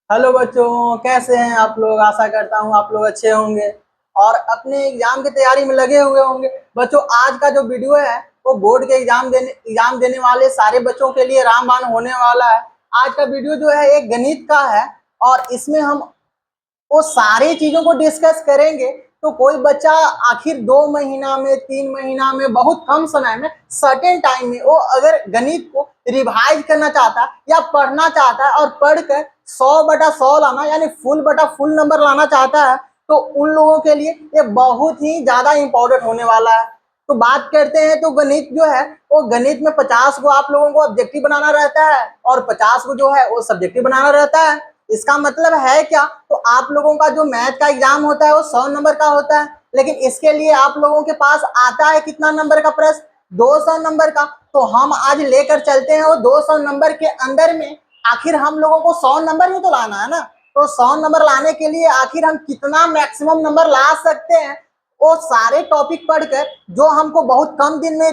Hello बच्चों, कैसे हैं आप लोग। आशा करता हूँ आप लोग अच्छे होंगे और अपने एग्जाम की तैयारी में लगे हुए होंगे। बच्चों, आज का जो वीडियो है वो बोर्ड के एग्जाम देने वाले सारे बच्चों के लिए रामबाण होने वाला है। आज का वीडियो जो है एक गणित का है और इसमें हम वो सारी चीजों को डिस्कस करेंगे। तो कोई बच्चा आखिर 2 महीना में 3 महीना में बहुत कम समय में सर्टेन टाइम में वो अगर गणित को रिवाइज करना चाहता है या पढ़ना चाहता है और पढ़कर 100/100 लाना यानी फुल नंबर लाना चाहता है, तो उन लोगों के लिए ये बहुत ही ज्यादा इंपॉर्टेंट होने वाला है। तो बात करते हैं, तो गणित जो है वो गणित में 50 को आप लोगों को ऑब्जेक्टिव बनाना रहता है और 50 को जो है वो सब्जेक्टिव बनाना रहता है। इसका मतलब है क्या, तो आप लोगों का जो मैथ का एग्जाम होता है वो 100 नंबर का होता है, लेकिन इसके लिए आप लोगों के पास आता है कितना नंबर का प्रश्न, 200 नंबर का। तो हम आज लेकर चलते हैं वो 200 नंबर के अंदर में। आखिर हम लोगों को 100 नंबर ही तो लाना है ना। तो 100 नंबर लाने के लिए आखिर हम कितना मैक्सिमम नंबर ला सकते हैं, वो सारे टॉपिक पढ़कर जो हमको बहुत कम दिन में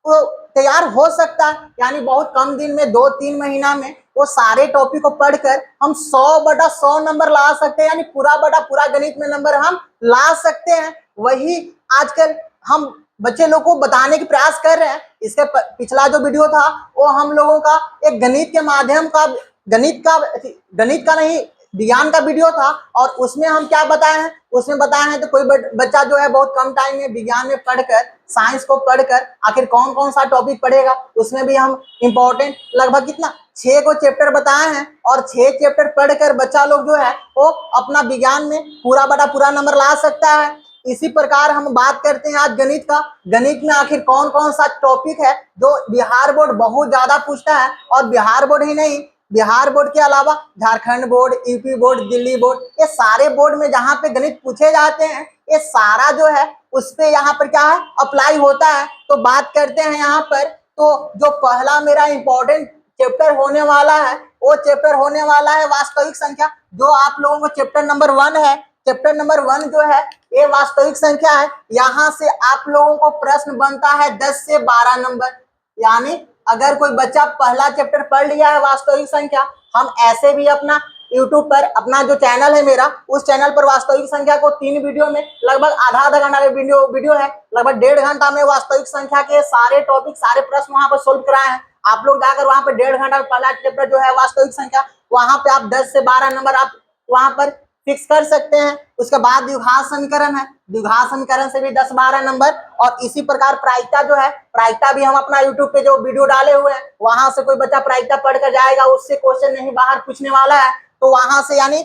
वो तैयार हो सकता है, यानी बहुत कम दिन में 2-3 महीना में वो सारे टॉपिक को पढ़कर हम 100/100 नंबर ला सकते हैं, यानी पूरा गणित में नंबर हम ला सकते हैं। वही आजकल हम बच्चे लोग को बताने की प्रयास कर रहे हैं। इसके पिछला जो वीडियो था वो हम लोगों का एक गणित के माध्यम का गणित का नहीं, विज्ञान का वीडियो था और उसमें हम क्या बताए हैं, उसमें बताया है तो कोई बच्चा जो है बहुत कम टाइम में विज्ञान में पढ़कर, साइंस को पढ़कर आखिर कौन कौन सा टॉपिक पढ़ेगा, उसमें भी हम इंपॉर्टेंट लगभग कितना 6 को चैप्टर बताए हैं और 6 चैप्टर पढ़कर बच्चा लोग जो है वो अपना विज्ञान में पूरा नंबर ला सकता है। इसी प्रकार हम बात करते हैं आज गणित का। गणित में आखिर कौन कौन सा टॉपिक है जो बिहार बोर्ड बहुत ज्यादा पूछता है, और बिहार बोर्ड ही नहीं, बिहार बोर्ड के अलावा Jharkhand board, UP board, Delhi board, ये सारे बोर्ड में जहाँ पे गणित पूछे जाते हैं ये सारा जो है उस पे यहाँ पर क्या है अप्लाई होता है। तो बात करते हैं यहाँ पर, तो जो पहला मेरा इंपॉर्टेंट चैप्टर होने वाला है वो चैप्टर होने वाला है वास्तविक संख्या, जो आप लोगों को चैप्टर नंबर 1 है। चैप्टर नंबर 1 जो है ये वास्तविक संख्या है। यहाँ से आप लोगों को प्रश्न बनता है 10 से 12 नंबर, यानी अगर कोई बच्चा पहला चैप्टर पढ़ लिया है वास्तविक संख्या, हम ऐसे भी अपना यूट्यूब पर अपना जो चैनल है मेरा, उस चैनल पर वास्तविक संख्या को 3 वीडियो में लगभग आधा घंटा में वीडियो है, लगभग 1.5 घंटा में वास्तविक संख्या के सारे टॉपिक, सारे प्रश्न वहां पर सोल्व कराए हैं। आप लोग जाकर वहां पर 1.5 घंटा में पहला चैप्टर जो है वास्तविक संख्या, वहां पे आप 10 से 12 नंबर आप वहां पर फिक्स कर सकते हैं। उसके बाद द्विघात समीकरण है, द्विघात समीकरण से भी 10-12 नंबर। और इसी प्रकार प्रायिकता जो है, प्रायिकता भी हम अपना यूट्यूब पे जो वीडियो डाले हुए हैं वहां से कोई बच्चा प्रायिकता पढ़कर जाएगा, उससे क्वेश्चन नहीं बाहर पूछने वाला है। तो वहां से यानी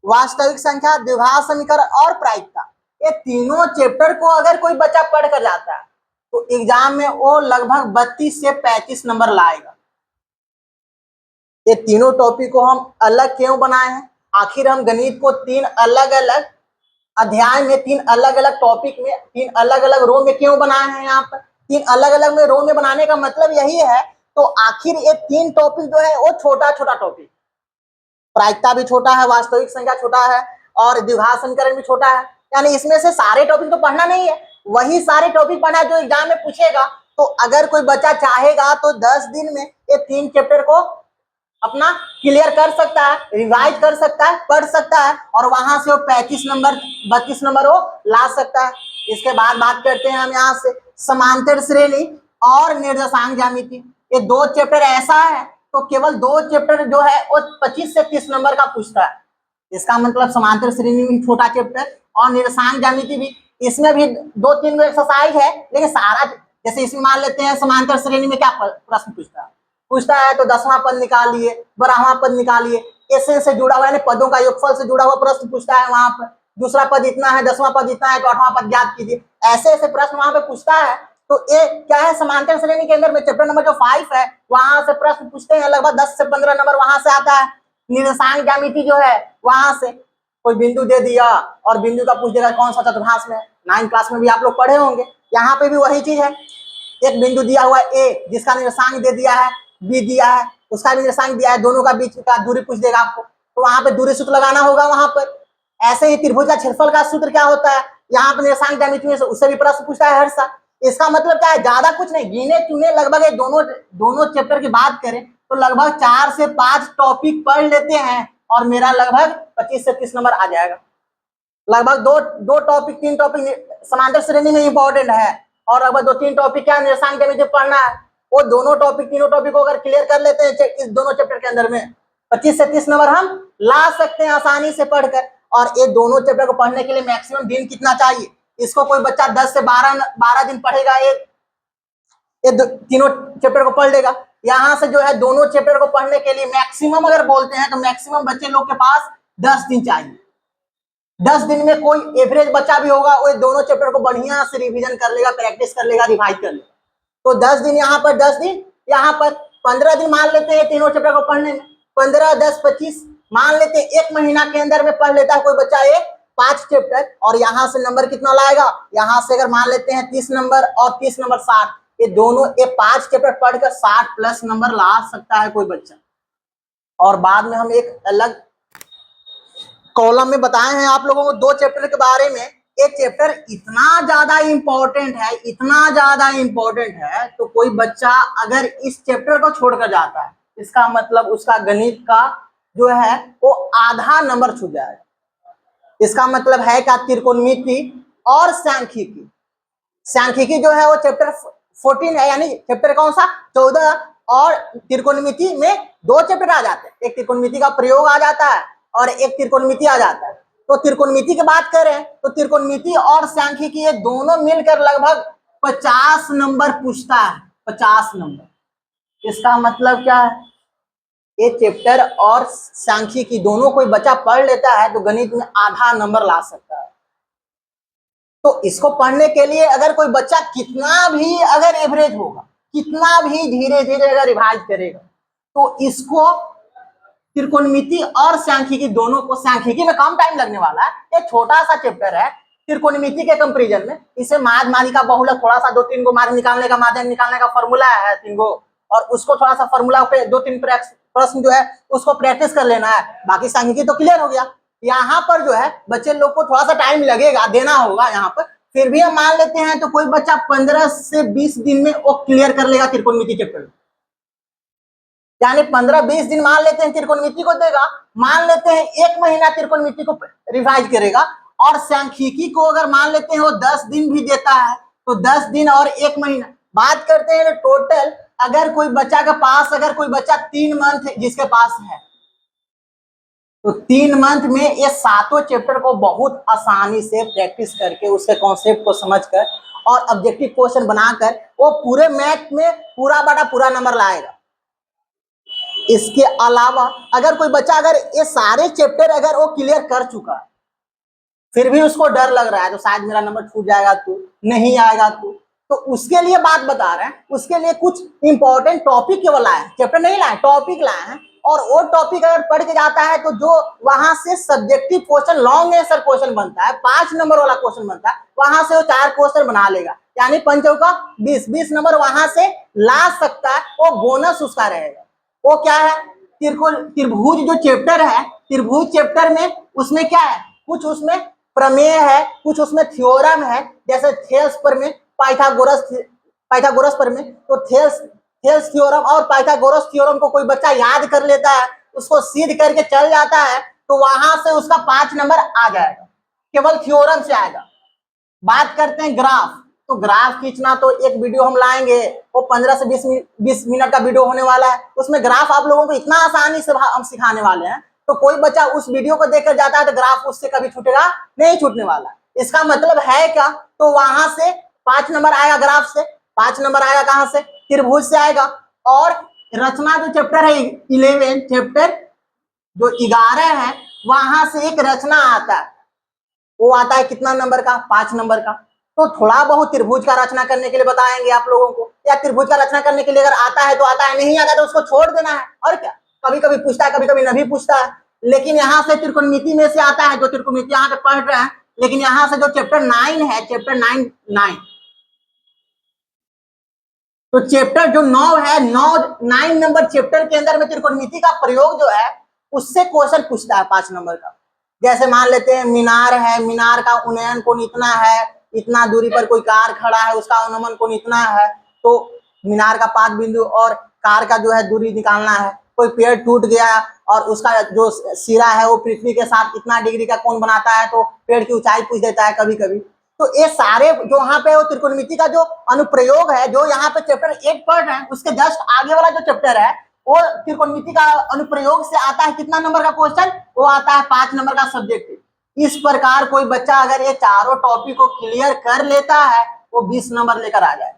वास्तविक संख्या, द्विघात समीकरण और प्रायिकता, ये तीनों चैप्टर को अगर कोई बच्चा पढ़ कर जाता है तो एग्जाम में वो लगभग 32 से 35 नंबर लाएगा। ये तीनों टॉपिक को हम अलग क्यों बनाए हैं, आखिर हम गणित को 3 अलग अलग अध्याय में, 3 अलग अलग टॉपिक में, 3 अलग अलग रो में क्यों बनाए हैं। यहाँ पर 3 अलग अलग में रो में बनाने का मतलब यही है, तो आखिर ये 3 टॉपिक जो है वो छोटा छोटा टॉपिक, प्रायिकता भी छोटा है, वास्तविक संख्या छोटा है और द्विघात समीकरण भी छोटा है, यानी इसमें से सारे टॉपिक तो पढ़ना नहीं है, वही सारे टॉपिक पढ़ना है जो एग्जाम में पूछेगा। तो अगर कोई बच्चा चाहेगा तो 10 दिन में ये 3 चैप्टर को अपना क्लियर कर सकता है, रिवाइज कर सकता है, पढ़ सकता है और वहां से वो 35 नंबर 32 नंबर वो ला सकता है। इसके बाद बात करते हैं हम यहाँ से समांतर श्रेणी और निर्देशांक ज्यामिति। ये 2 चैप्टर ऐसा है, तो केवल 2 चैप्टर जो है वो 25 से 30 नंबर का पूछता है। इसका मतलब समांतर श्रेणी भी छोटा चैप्टर और निर्देशांक ज्यामिति भी, इसमें भी 2-3 एक्सरसाइज है, लेकिन सारा जैसे इसमें मान लेते हैं समांतर श्रेणी में क्या प्रश्न पूछता है तो 10वां पद निकालिए, 12वां पद निकालिए, ऐसे से जुड़ा हुआ यानी पदों का योगफल से जुड़ा हुआ प्रश्न पूछता है। वहां पर दूसरा पद इतना है, 10वां पद इतना है तो 8वां पद ज्ञात कीजिए, ऐसे ऐसे प्रश्न वहां पे पूछता है। तो ये क्या है, समांतर श्रेणी के अंदर में चैप्टर नंबर जो 5 है वहां से प्रश्न पूछते हैं, लगभग 10 से 15 नंबर वहां से आता है। निर्देशांक ज्यामिति जो है वहां से कोई बिंदु दे दिया और बिंदु का पूछ देगा कौन सा चतुर्थांश में, 9 क्लास में भी आप लोग पढ़े होंगे। यहाँ पे भी वही चीज है, एक बिंदु दिया हुआ है ए जिसका निर्देशांक दे दिया है, बी दिया है उसका भी निर्देशांक दिया है, दोनों का बीच का दूरी पूछ देगा आपको, तो वहां पे दूरी सूत्र लगाना होगा वहां पर। ऐसे ही त्रिभुज का क्षेत्रफल का सूत्र क्या होता है, यहाँ पे निर्देशांक ज्यामिति में उससे भी प्रश्न पूछता है हर साल। इसका मतलब क्या है, ज्यादा कुछ नहीं, गिने चुने लगभग दोनों चैप्टर की बात करें तो लगभग 4 से 5 टॉपिक पढ़ लेते हैं और मेरा लगभग 25 से 30 नंबर आ जाएगा। लगभग दो टॉपिक 3 टॉपिक समांतर श्रेणी में इंपॉर्टेंट है और लगभग 2-3 टॉपिक क्या निरसान के नीचे पढ़ना है। वो दोनों टॉपिक 3 टॉपिक को अगर क्लियर कर लेते हैं इस दोनों चैप्टर के अंदर में 25 से 30 नंबर हम ला सकते हैं आसानी से पढ़कर। और ये दोनों चैप्टर को पढ़ने के लिए मैक्सिमम दिन कितना चाहिए? इसको कोई बच्चा 10 से 12 दिन पढ़ेगा, ये तीनों चैप्टर को पढ़ लेगा। यहाँ से जो है दोनों चैप्टर को पढ़ने के लिए मैक्सिमम अगर बोलते हैं तो मैक्सिमम बच्चे लोग के पास 10 दिन चाहिए। 10 दिन में कोई एवरेज बच्चा भी होगा वो दोनों चैप्टर को बढ़िया से रिवीजन कर लेगा, प्रैक्टिस कर लेगा, रिवाइज कर लेगा। तो 10 दिन यहाँ पर, 10 दिन यहाँ पर, 15 दिन मान लेते हैं तीनों चैप्टर को पढ़ने में। 15, 10, 25 मान लेते हैं 1 महीना के अंदर में पढ़ लेता है कोई बच्चा ये 5 चैप्टर। और यहाँ से नंबर कितना लाएगा? यहाँ से अगर मान लेते हैं 30 नंबर और 30 नंबर 60, ये दोनों ये 5 चैप्टर पढ़कर 60+ नंबर ला सकता है कोई बच्चा। और बाद में हम एक अलग कॉलम में बताए हैं आप लोगों को 2 चैप्टर के बारे में। एक चैप्टर इतना ज्यादा इंपॉर्टेंट है, इतना ज्यादा इंपॉर्टेंट है, तो कोई बच्चा अगर इस चैप्टर को छोड़कर जाता है इसका मतलब उसका गणित का जो है वो आधा नंबर छूट जाएगा। इसका मतलब है क्या? त्रिकोणमिति और सांख्यिकी। सांख्यिकी जो है वो चैप्टर 14 है, यानी चैप्टर कौन सा? 14। और त्रिकोणमिति में 2 चैप्टर आ जाते हैं, एक त्रिकोणमिति का प्रयोग आ जाता है और एक त्रिकोणमिति आ जाता है। तो त्रिकोणमिति की बात करें तो त्रिकोणमिति और सांख्यिकी ये दोनों मिलकर लगभग 50 नंबर पूछता है, 50 नंबर। इसका मतलब क्या है? ये चैप्टर और सांख्यिकी दोनों कोई बच्चा पढ़ लेता है तो गणित में आधा नंबर ला सकता है। तो इसको पढ़ने के लिए अगर कोई बच्चा कितना भी अगर एवरेज होगा, कितना भी धीरे धीरे अगर रिवाइज करेगा, तो इसको त्रिकोणमिति और सांख्यिकी दोनों को, सांख्यिकी में कम टाइम लगने वाला है, ये छोटा सा चैप्टर है त्रिकोणमिति के कंपैरिजन में। इसे माध्य मालिका बहुलक थोड़ा सा 2-3 गो माध्य निकालने का, माध्यम निकालने का फॉर्मूला है 3 गो, और उसको थोड़ा सा फॉर्मूला पे 2-3 प्रश्न जो है उसको प्रैक्टिस कर लेना है। बाकी सांख्यिकी तो क्लियर हो गया। यहाँ पर जो है बच्चे लोग को थोड़ा सा टाइम लगेगा, देना होगा यहाँ पर। फिर भी हम मान लेते हैं तो कोई बच्चा 15 से 20 दिन में वो क्लियर कर लेगा त्रिकोणमिति चैप्टर, यानी 15-20 दिन मान लेते हैं त्रिकोणमिति को देगा, मान लेते हैं 1 महीना त्रिकोणमिति को रिवाइज करेगा। और सांख्यिकी को अगर मान लेते हैं वो 10 दिन भी देता है, तो 10 दिन और 1 महीना बात करते हैं टोटल। अगर कोई बच्चा के पास, अगर कोई बच्चा 3 मंथ जिसके पास है, तो 3 मंथ में ये 7 चैप्टर को बहुत आसानी से प्रैक्टिस करके, उसके कॉन्सेप्ट को समझकर और ऑब्जेक्टिव क्वेश्चन बनाकर वो पूरे मैथ में पूरा नंबर लाएगा। इसके अलावा अगर कोई बच्चा अगर ये सारे चैप्टर अगर वो क्लियर कर चुका है, फिर भी उसको डर लग रहा है तो शायद मेरा नंबर छूट जाएगा, तो नहीं आएगा, तो उसके लिए बात बता रहे हैं। उसके लिए कुछ इंपॉर्टेंट टॉपिक केवल लाए, चैप्टर नहीं लाए, टॉपिक लाए हैं। और वो टॉपिक अगर पढ़ के जाता है तो जो वहां से subjective question, long answer question बनता है, 5 नंबर वाला क्वेश्चन बनता है, वहां से वो 4 क्वेश्चन बना लेगा, यानी 5 चौका 20 नंबर वहां से ला सकता है। वो बोनस उसका रहेगा। वो क्या है? त्रिभुज जो चैप्टर है, त्रिभुज चैप्टर में उसमें क्या है? कुछ उसमें प्रमेय है, कुछ उसमें थ्योरम है, जैसे थेल्स प्रमेय, पाइथागोरस प्रमेय। तो थेल्स थ्योरम और पाइथागोरस थ्योरम को कोई बच्चा याद कर लेता है, उसको सिद्ध करके चल जाता है, तो वहां से उसका 5 नंबर आ जाएगा, केवल थ्योरम से आएगा। बात करते हैं ग्राफ, तो ग्राफ खींचना तो एक वीडियो हम लाएंगे, वो 15 से 20 मिनट का वीडियो होने वाला है। उसमें ग्राफ आप लोगों को इतना आसानी से हम सिखाने वाले हैं, तो कोई बच्चा उस वीडियो को देखकर जाता है तो ग्राफ उससे कभी छूटेगा नहीं, छूटने वाला। इसका मतलब है क्या? तो वहां से 5 नंबर आएगा ग्राफ से। 5 नंबर आएगा कहां से? त्रिभुज से आएगा। और रचना जो चैप्टर है 11, चैप्टर जो 11 है, वहां से एक रचना आता है, वो आता है कितना नंबर का? 5 नंबर का। तो थोड़ा बहुत त्रिभुज का रचना करने के लिए बताएंगे आप लोगों को, या त्रिभुज का रचना करने के लिए अगर आता है तो आता है, नहीं आता तो उसको छोड़ देना है। और क्या, कभी कभी पूछता है, कभी कभी नहीं पूछता है। लेकिन यहाँ से त्रिकोणमिति में से आता है, जो त्रिकोणमिति यहाँ पे पढ़ रहे हैं। लेकिन यहाँ से जो चैप्टर 9 है, चैप्टर 9, तो चैप्टर जो 9 है, 9 नंबर चैप्टर के अंदर में त्रिकोणमिति का प्रयोग जो है उससे क्वेश्चन पूछता है 5 नंबर का। जैसे मान लेते हैं मीनार है, मीनार का उन्नयन कोण इतना है, इतना दूरी पर कोई कार खड़ा है, उसका अनुमान कोण इतना है, तो मीनार का पाद बिंदु और कार का जो है दूरी निकालना है। कोई पेड़ टूट गया और उसका जो सिरा है वो पृथ्वी के साथ इतना डिग्री का कोण बनाता है तो पेड़ की ऊंचाई पूछ देता है कभी कभी। तो ये सारे जो यहाँ पे वो त्रिकोणमिति का जो अनुप्रयोग है, जो यहाँ पे चैप्टर 8 पढ़ रहे हैं, उसके जस्ट आगे वाला जो चैप्टर है वो त्रिकोणमिति का अनुप्रयोग से आता है। कितना नंबर का क्वेश्चन? वो आता है 5 नंबर का सब्जेक्ट। इस प्रकार कोई बच्चा अगर ये चारों टॉपिक को क्लियर कर लेता है वो 20 नंबर लेकर आ जाए।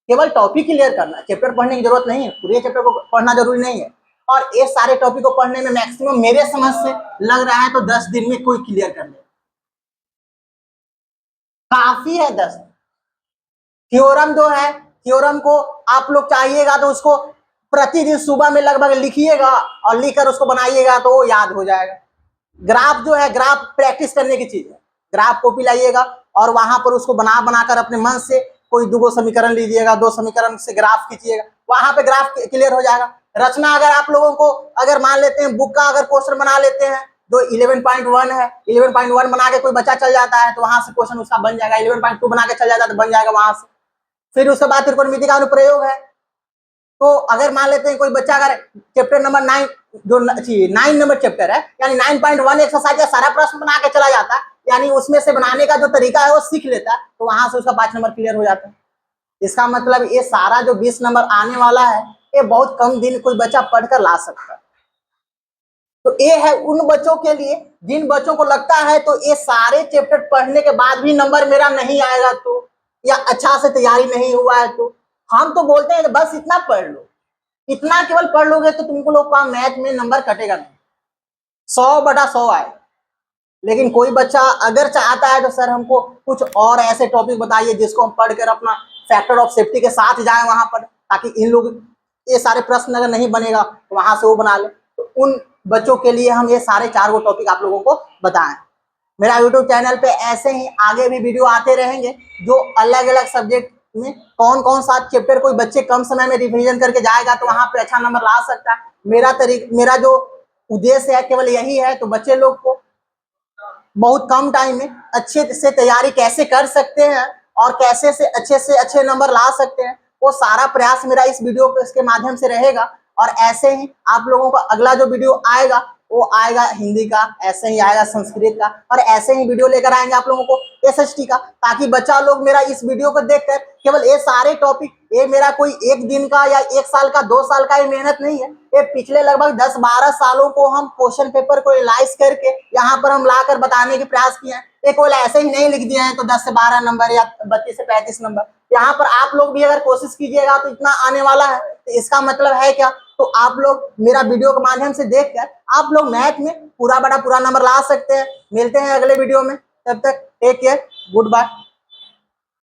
केवल टॉपिक क्लियर करना, चैप्टर पढ़ने की जरूरत नहीं है, पूरे चैप्टर को पढ़ना जरूरी नहीं है। और ये सारे टॉपिक को पढ़ने में मैक्सिमम मेरे समझ से लग रहा है तो 10 दिन में कोई क्लियर कर ले, काफी है 10। थ्योरम जो है, थ्योरम को आप लोग चाहिएगा तो उसको प्रतिदिन सुबह में लगभग लिखिएगा और लिखकर उसको बनाइएगा तो वो याद हो जाएगा। ग्राफ जो है, ग्राफ प्रैक्टिस करने की चीज है। ग्राफ कॉपी लाइएगा और वहां पर उसको बनाकर अपने मन से कोई 2 समीकरण लीजिएगा, 2 समीकरण से ग्राफ खींचिएगा, वहां पे ग्राफ क्लियर हो जाएगा। रचना अगर आप लोगों को अगर मान लेते हैं बुक का अगर क्वेश्चन बना लेते हैं जो 11.1 है, 11.1 बना के कोई बच्चा चल जाता है तो वहां से क्वेश्चन उसका बन जाएगा। 11.2 बना के चल जाता है तो बन जाएगा वहां से। फिर उसके बाद त्रिकोणमिति का अनुप्रयोग है। तो अगर मान लेते हैं कोई बच्चा अगर चैप्टर नंबर 9 जो 9 नंबर चैप्टर है यानी 9.1 एक्सरसाइज का सारा प्रश्न बना के चला जाता है, यानी उसमें से बनाने का जो तरीका है वो सीख लेता है तो वहां से उसका 5 नंबर क्लियर हो जाता है। इसका मतलब ये सारा जो 20 नंबर आने वाला है ये बहुत कम दिन कोई बच्चा पढ़कर ला सकता है। तो ये है उन बच्चों के लिए जिन बच्चों को लगता है तो ये सारे चैप्टर पढ़ने के बाद भी नंबर मेरा नहीं आएगा तो, या अच्छा से तैयारी नहीं हुआ है तो, हम तो बोलते हैं बस इतना पढ़ लो। इतना केवल पढ़ लोगे तो तुमको लोग का मैथ में नंबर कटेगा नहीं, 100/100 आए। लेकिन कोई बच्चा अगर चाहता है तो सर हमको कुछ और ऐसे टॉपिक बताइए जिसको हम पढ़कर अपना फैक्टर ऑफ सेफ्टी के साथ जाए वहां पर, ताकि इन लोग ये सारे प्रश्न अगर नहीं बनेगा तो वहां से वो बना ले। तो उन बच्चों के लिए हम ये सारे 4 टॉपिक आप लोगों को बताएं। मेरा यूट्यूब चैनल पे ऐसे ही आगे भी वीडियो आते रहेंगे जो अलग अलग सब्जेक्ट में कौन कौन सा चैप्टर कोई बच्चे कम समय में रिवीजन करके जाएगा तो वहां पे अच्छा नंबर ला सकता है। मेरा जो उद्देश्य है केवल यही है, तो बच्चे लोग को बहुत कम टाइम में अच्छे से तैयारी कैसे कर सकते हैं और कैसे से अच्छे नंबर ला सकते हैं, वो सारा प्रयास मेरा इस वीडियो के माध्यम से रहेगा। और ऐसे ही आप लोगों का अगला जो वीडियो आएगा वो आएगा हिंदी का, ऐसे ही आएगा संस्कृत का, और ऐसे ही वीडियो लेकर आएंगे आप लोगों को एसएसटी का, ताकि बच्चा लोग मेरा इस वीडियो को देखकर केवल ये सारे टॉपिक, ये मेरा कोई 1 दिन का या 1 साल का 2 साल का ये मेहनत नहीं है, ये पिछले लगभग 10-12 सालों को हम क्वेश्चन पेपर को एनालाइज करके यहाँ पर हम लाकर बताने के प्रयास किए हैं। एक कोई ऐसे ही नहीं लिख दिए हैं तो 10 से 12 नंबर या 32 से 35 नंबर, यहाँ पर आप लोग भी अगर कोशिश कीजिएगा तो इतना आने वाला है। तो इसका मतलब है क्या, तो आप लोग मेरा वीडियो के माध्यम से देखकर आप लोग मैथ में पूरा नंबर ला सकते हैं। मिलते हैं अगले वीडियो में, तब तक टेक केयर, गुड बाय।